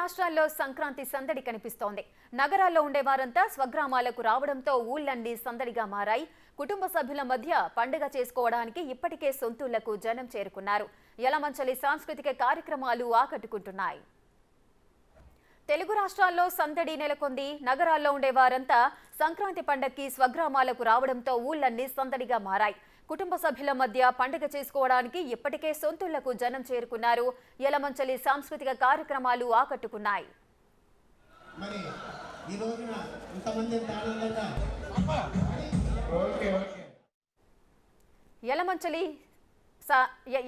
రాష్ట్రాల్లో సంక్రాంతి సందడి కనిపిస్తోంది. నగరాల్లో ఉండేవారంతా స్వగ్రామాలకు రావడంతో ఊళ్ళన్నీ సందడిగా మారాయి. కుటుంబ సభ్యుల మధ్య పండుగ చేసుకోవడానికి ఇప్పటికే సొంతూళ్లకు జనం చేరుకున్నారు. యలమంచలి సాంస్కృతిక కార్యక్రమాలు ఆకట్టుకుంటున్నాయి. తెలుగు రాష్ట్రాల్లో సందడి నెలకొంది. నగరాల్లో ఉండేవారంతా సంక్రాంతి పండగకి స్వగ్రామాలకు రావడంతో ఊళ్ళన్నీ సందడిగా మారాయి. కుటుంబ సభ్యుల మధ్య పండుగ చేసుకోవడానికి ఇప్పటికే సొంతూళ్లకు జనం చేరుకున్నారు. యలమంచలి సాంస్కృతిక కార్యక్రమాలు ఆకట్టుకున్నాయి.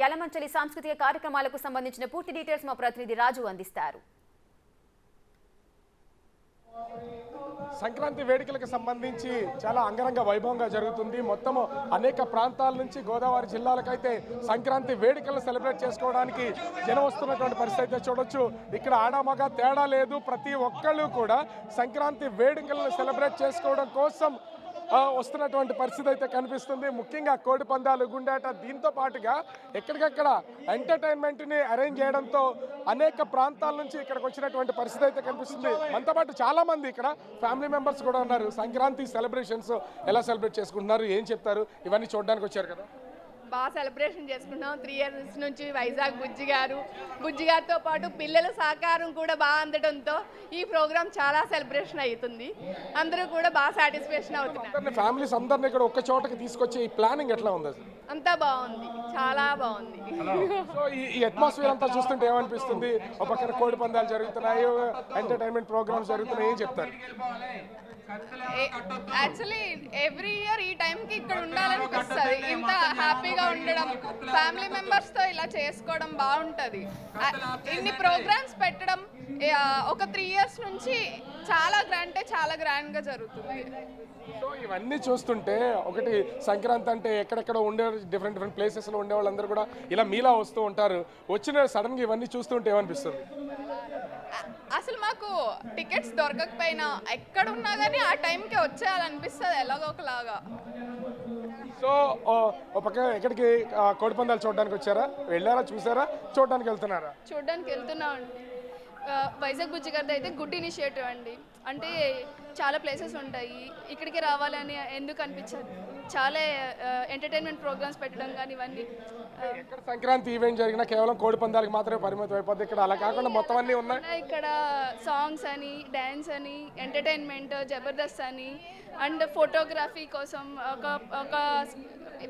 యలమంచలి సాంస్కృతిక కార్యక్రమాలకు సంబంధించిన పూర్తి డీటెయిల్స్ మా ప్రతినిధి రాజు అందిస్తారు. సంక్రాంతి వేడుకలకు సంబంధించి చాలా అంగరంగ వైభవంగా జరుగుతుంది. మొత్తము అనేక ప్రాంతాల నుంచి గోదావరి జిల్లాలకైతే సంక్రాంతి వేడుకలను సెలబ్రేట్ చేసుకోవడానికి జనం వస్తున్నటువంటి పరిస్థితి అయితే చూడొచ్చు. ఇక్కడ ఆడామగా తేడా లేదు. ప్రతి ఒక్కళ్ళు కూడా సంక్రాంతి వేడుకలను సెలబ్రేట్ చేసుకోవడం కోసం వస్తున్నటువంటి పరిస్థితి అయితే కనిపిస్తుంది. ముఖ్యంగా కోడి పందాలు, గుండాట, దీంతో పాటుగా ఎక్కడికక్కడ ఎంటర్టైన్మెంట్ని అరేంజ్ చేయడంతో అనేక ప్రాంతాల నుంచి ఇక్కడికి వచ్చినటువంటి పరిస్థితి అయితే కనిపిస్తుంది. మనతో పాటు చాలా మంది ఇక్కడ ఫ్యామిలీ మెంబర్స్ కూడా ఉన్నారు. సంక్రాంతి సెలబ్రేషన్స్ ఎలా సెలబ్రేట్ చేసుకుంటున్నారు, ఏం చెప్తారు, ఇవన్నీ చూడడానికి వచ్చారు కదా? బాగా సెలబ్రేషన్ చేసుకున్నాం. 3 years నుంచి వైజాగ్ బుజ్జి గారితో పాటు పిల్లల సహకారం కూడా బాగా అందడంతో ఈ ప్రోగ్రామ్ చాలా సెలబ్రేషన్ అవుతుంది. అందరూ కూడా బాగా సాటిస్ఫాక్షన్ అవుతున్నారు. ఫ్యామిలీస్ అందరినీ ఇక్కడ ఒక్క చోటకి తీసుకొచ్చి ఈ ప్లానింగ్ ఎట్లా ఉంది? అంతా బాగుంది, చాలా బాగుంది. సో ఈ అట్మాస్ఫియర్ అంతా చూస్తుంటే ఏమనిపిస్తుంది? ఒక పక్కన కోడి పందాలు జరుగుతున్నాయి, ఎంటర్టైన్మెంట్ ప్రోగ్రామ్స్ జరుగుతున్నాయి, ఏం చెప్తారు? యాక్చువల్లీ ఎవ్రీ ఇయర్ ఈ టైంకి ఇక్కడ ఉండాలనిపిస్తుంది. ఇంత హ్యాపీగా ఉండడం, ఫ్యామిలీ మెంబర్స్తో ఇలా చేసుకోవడం బాగుంటుంది. ఇన్ని ప్రోగ్రామ్స్ పెట్టడం ఒక 3 years నుంచి చాలా గ్రాండ్గా జరుగుతుంది. సో ఇవన్నీ చూస్తుంటే ఒకటి సంక్రాంతి అంటే ఎక్కడెక్కడ ఉండే డిఫరెంట్ ప్లేసెస్లో ఉండే వాళ్ళందరూ కూడా ఇలా మీలా వస్తూ ఉంటారు. వచ్చిన సడన్గా ఇవన్నీ చూస్తుంటే ఏమనిపిస్తుంది? అసలు మాకు టికెట్స్ దొరకకపోయినా ఎక్కడ ఉన్నా కానీ ఆ టైంకి వచ్చేయాలనిపిస్తుంది ఎలాగో ఒకలాగా. సో ఒక పక్క ఎక్కడికి కోడి పందాలు చూడడానికి వచ్చారా, వెళ్ళారా, చూసారా, చూడడానికి వెళ్తున్నారా? చూడడానికి వెళ్తున్నామండి. వైజాగ్ బుజ్జి గారిది అయితే గుడ్ ఇనిషియేటివ్ అండి. అంటే చాలా ప్లేసెస్ ఉంటాయి, ఇక్కడికి రావాలని ఎందుకు అనిపించారు. చాలా ఎంటర్టైన్మెంట్ ప్రోగ్రామ్స్ పెట్టడం కానీ ఇవన్నీ. ఇక్కడ సంక్రాంతి ఈవెంట్ జరిగినా కేవలం కోడి పందాలకు మాత్రమే పరిమితం అయిపోద్ది. ఇక్కడ అలా కాకుండా మొత్తం అన్నీ ఉన్నాయి. ఇక్కడ సాంగ్స్ అని, డ్యాన్స్ అని, ఎంటర్టైన్మెంట్, జబర్దస్త్ అని, అండ్ ఫోటోగ్రఫీ కోసం ఒక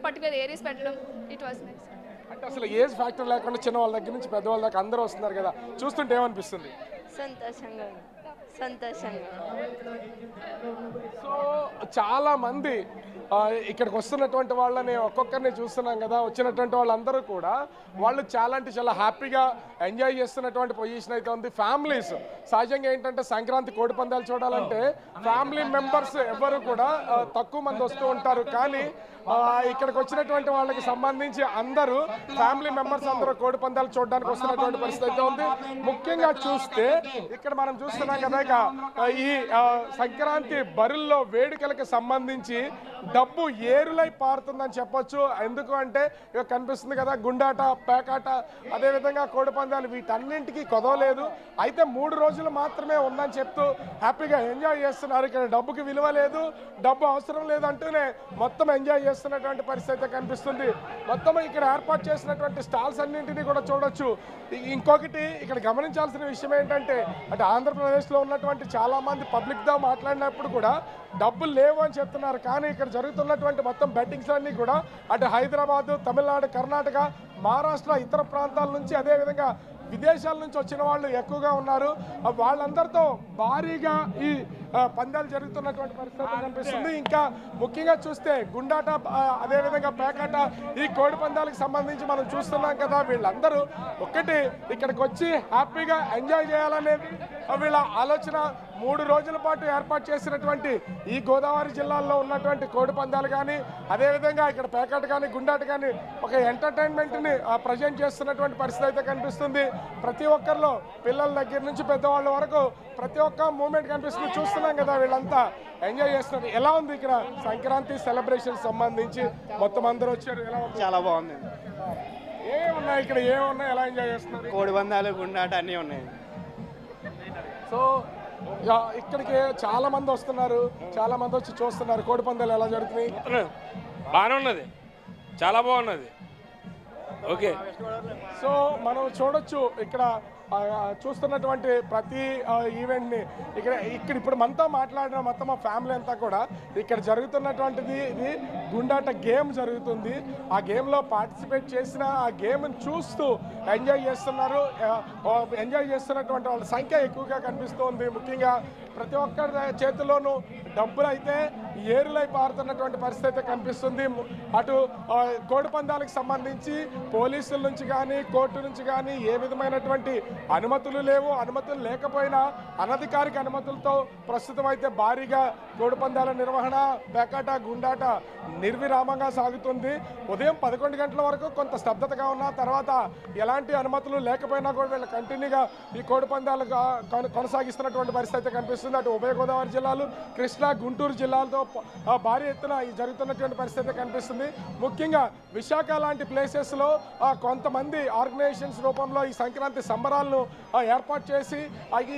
పర్టికులర్ ఏరియాస్ పెట్టడం. It was nice. అంటే అసలు ఏజ్ ఫ్యాక్టర్ లేకుండా చిన్న వాళ్ళ దగ్గర నుంచి పెద్దవాళ్ళ దాకా అందరూ వస్తున్నారు కదా, చూస్తుంటే ఏమనిపిస్తుంది? సంతోషంగా. సో చాలా మంది ఇక్కడికి వస్తున్నటువంటి వాళ్ళని ఒక్కొక్కరిని చూస్తున్నాం కదా. వచ్చినటువంటి వాళ్ళందరూ కూడా వాళ్ళు చాలా హ్యాపీగా ఎంజాయ్ చేస్తున్నటువంటి పొజిషన్ అయితే ఉంది. ఫ్యామిలీస్ సహజంగా ఏంటంటే సంక్రాంతి కోడి పందాలు చూడాలంటే ఫ్యామిలీ మెంబర్స్ ఎవరు కూడా తక్కువ మంది వస్తూ ఉంటారు. కానీ ఇక్కడికి వచ్చినటువంటి వాళ్ళకి సంబంధించి అందరూ ఫ్యామిలీ మెంబర్స్ అందరూ కోడి పందాలు చూడడానికి వస్తున్నటువంటి పరిస్థితి అయితే ఉంది. ముఖ్యంగా చూస్తే ఇక్కడ మనం చూస్తున్నాం కదా, ఈ సంక్రాంతి బరుల్లో వేడుకలకు సంబంధించి డబ్బు ఏరులై పారుతుందని చెప్పొచ్చు. ఎందుకు అంటే ఇక కనిపిస్తుంది కదా, గుండాట, పేకాట, అదేవిధంగా కోడి పందాలు, వీటన్నింటికి కొదవలేదు. అయితే 3 రోజులు మాత్రమే ఉందని చెప్తూ హ్యాపీగా ఎంజాయ్ చేస్తున్నారు. ఇక్కడ డబ్బుకి విలువ లేదు, డబ్బు అవసరం లేదంటూనే మొత్తం ఎంజాయ్ చేస్తున్నటువంటి పరిస్థితి అయితే కనిపిస్తుంది. మొత్తం ఇక్కడ ఏర్పాటు చేసినటువంటి స్టాల్స్ అన్నింటినీ కూడా చూడొచ్చు. ఇంకొకటి ఇక్కడ గమనించాల్సిన విషయం ఏంటంటే, అంటే ఆంధ్రప్రదేశ్లో ఉన్నటువంటి చాలామంది పబ్లిక్తో మాట్లాడినప్పుడు కూడా డబ్బులు లేవు అని చెప్తున్నారు. కానీ ఇక్కడ జరుగుతున్నటువంటి మొత్తం బెట్టింగ్స్ అన్నీ కూడా అటు హైదరాబాదు, తమిళనాడు, కర్ణాటక, మహారాష్ట్ర, ఇతర ప్రాంతాల నుంచి, అదేవిధంగా విదేశాల నుంచి వచ్చిన వాళ్ళు ఎక్కువగా ఉన్నారు. వాళ్ళందరితో భారీగా ఈ పందాలు జరుగుతున్నటువంటి పరిస్థితి కనిపిస్తుంది. ఇంకా ముఖ్యంగా చూస్తే గుండాట, అదేవిధంగా పేకాట, ఈ కోడి పందాలకు సంబంధించి మనం చూస్తున్నాం కదా. వీళ్ళందరూ ఒక్కటి ఇక్కడికి వచ్చి హ్యాపీగా ఎంజాయ్ చేయాలనేది వీళ్ళ ఆలోచన. 3 రోజుల పాటు ఏర్పాటు చేసినటువంటి ఈ గోదావరి జిల్లాల్లో ఉన్నటువంటి కోడి పందాలు కానీ, అదేవిధంగా ఇక్కడ పేకాట కానీ, గుండాట కానీ ఒక ఎంటర్టైన్మెంట్ని ప్రజెంట్ చేస్తున్నటువంటి పరిస్థితి అయితే కనిపిస్తుంది. ప్రతి ఒక్కరిలో పిల్లల దగ్గర నుంచి పెద్దవాళ్ళ వరకు ప్రతి ఒక్క మూమెంట్ కనిపిస్తుంది. చూస్తున్నాం కదా, వీళ్ళంతా ఎంజాయ్ చేస్తున్నారు. ఎలా ఉంది ఇక్కడ సంక్రాంతి సెలబ్రేషన్ సంబంధించి? మొత్తం అందరూ వచ్చారు, ఎలా ఉంది? చాలా బాగుంది. ఏమున్నాయి ఇక్కడ, ఏమున్నాయి, ఎలా ఎంజాయ్ చేస్తున్నారు? కోడి పందాలు, గుండాట అన్నీ ఉన్నాయి. సో ఇక్కడికి చాలా మంది వస్తున్నారు, చాలా మంది వచ్చి చూస్తున్నారు కోడి పందాలు ఎలా జరుగుతున్నాయి. బాగానే ఉన్నది, చాలా బాగున్నది. ఓకే, సో మనం చూడొచ్చు ఇక్కడ చూస్తున్నటువంటి ప్రతి ఈవెంట్ని ఇక్కడ ఇప్పుడు మనతో మాట్లాడిన మొత్తం మా ఫ్యామిలీ అంతా కూడా ఇక్కడ జరుగుతున్నటువంటిది ఇది గుండాట గేమ్ జరుగుతుంది. ఆ గేమ్లో పార్టిసిపేట్ చేసిన ఆ గేమ్ని చూస్తూ ఎంజాయ్ చేస్తున్నారు. ఎంజాయ్ చేస్తున్నటువంటి వాళ్ళ సంఖ్య ఎక్కువగా కనిపిస్తుంది. ముఖ్యంగా ప్రతి ఒక్కరి చేతిలోనూ డబ్బులు అయితే ఏరులై పారుతున్నటువంటి పరిస్థితి అయితే కనిపిస్తుంది. అటు కోడి పందాలకు సంబంధించి పోలీసుల నుంచి కానీ కోర్టు నుంచి కానీ ఏ విధమైనటువంటి అనుమతులు లేవు. అనుమతులు లేకపోయినా అనధికారిక అనుమతులతో ప్రస్తుతం అయితే భారీగా కోడి పందాల నిర్వహణ, పేకాట, గుండాట నిర్విరామంగా సాగుతుంది. ఉదయం 11 గంటల వరకు కొంత స్తబ్దతగా ఉన్న తర్వాత ఎలాంటి అనుమతులు లేకపోయినా కూడా వీళ్ళు కంటిన్యూగా ఈ కోడి పందాలు కొనసాగిస్తున్నటువంటి పరిస్థితి అయితే కనిపిస్తుంది. అటు ఉభయ గోదావరి జిల్లాలు, కృష్ణా, గుంటూరు జిల్లాలతో భారీ ఎత్తున జరుగుతున్నటువంటి పరిస్థితి కనిపిస్తుంది. ముఖ్యంగా విశాఖ లాంటి ప్లేసెస్లో కొంతమంది ఆర్గనైజేషన్స్ రూపంలో ఈ సంక్రాంతి సంబరాలను ఏర్పాటు చేసి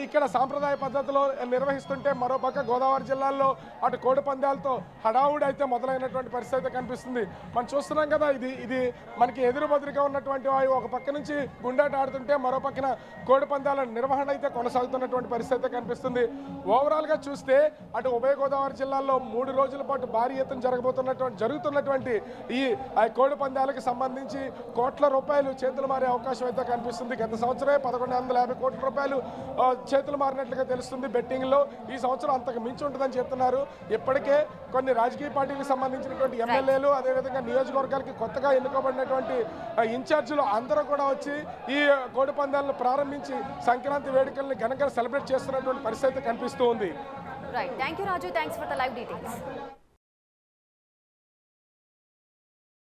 ఇక్కడ సాంప్రదాయ పద్ధతిలో నిర్వహిస్తుంటే, మరోపక్క గోదావరి జిల్లాల్లో అటు కోడి పందాలతో హడావుడి అయితే మొదలైనటువంటి పరిస్థితి అయితే కనిపిస్తుంది. మనం చూస్తున్నాం కదా, ఇది మనకి ఎదురు బదురుగా ఉన్నటువంటి ఒక పక్క నుంచి గుండాట ఆడుతుంటే మరో పక్కన కోడి పందాల నిర్వహణ అయితే కొనసాగుతున్నటువంటి పరిస్థితి అయితే కనిపిస్తుంది. ఓవరాల్గా చూస్తే అటు ఉభయ గోదావరి జిల్లాల్లో 3 రోజుల పాటు భారీ ఎత్తున జరుగుతున్నటువంటి ఈ కోడి పందాలకు సంబంధించి కోట్ల రూపాయలు చేతులు మారే అవకాశం అయితే కనిపిస్తుంది. గత సంవత్సరమే 1150 కోట్ల రూపాయలు చేతులు మారినట్లుగా తెలుస్తుంది బెట్టింగ్లో. ఈ సంవత్సరం అంతకు మించి ఉంటుందని చెప్తున్నారు. ఇప్పటికే కొన్ని రాజకీయ పార్టీలకు సంబంధించినటువంటి ఎమ్మెల్యేలు, అదేవిధంగా నియోజకవర్గాలకి కొత్తగా ఎన్నుకోబడినటువంటి ఇన్ఛార్జీలు అందరూ కూడా వచ్చి ఈ కోడి పందాలను ప్రారంభించి సంక్రాంతి వేడుకల్ని ఘనంగా సెలబ్రేట్ చేస్తున్నటువంటి పరిస్థితి కనిపిస్తూ ఉంది. Right, thank you Raju, thanks for the live details.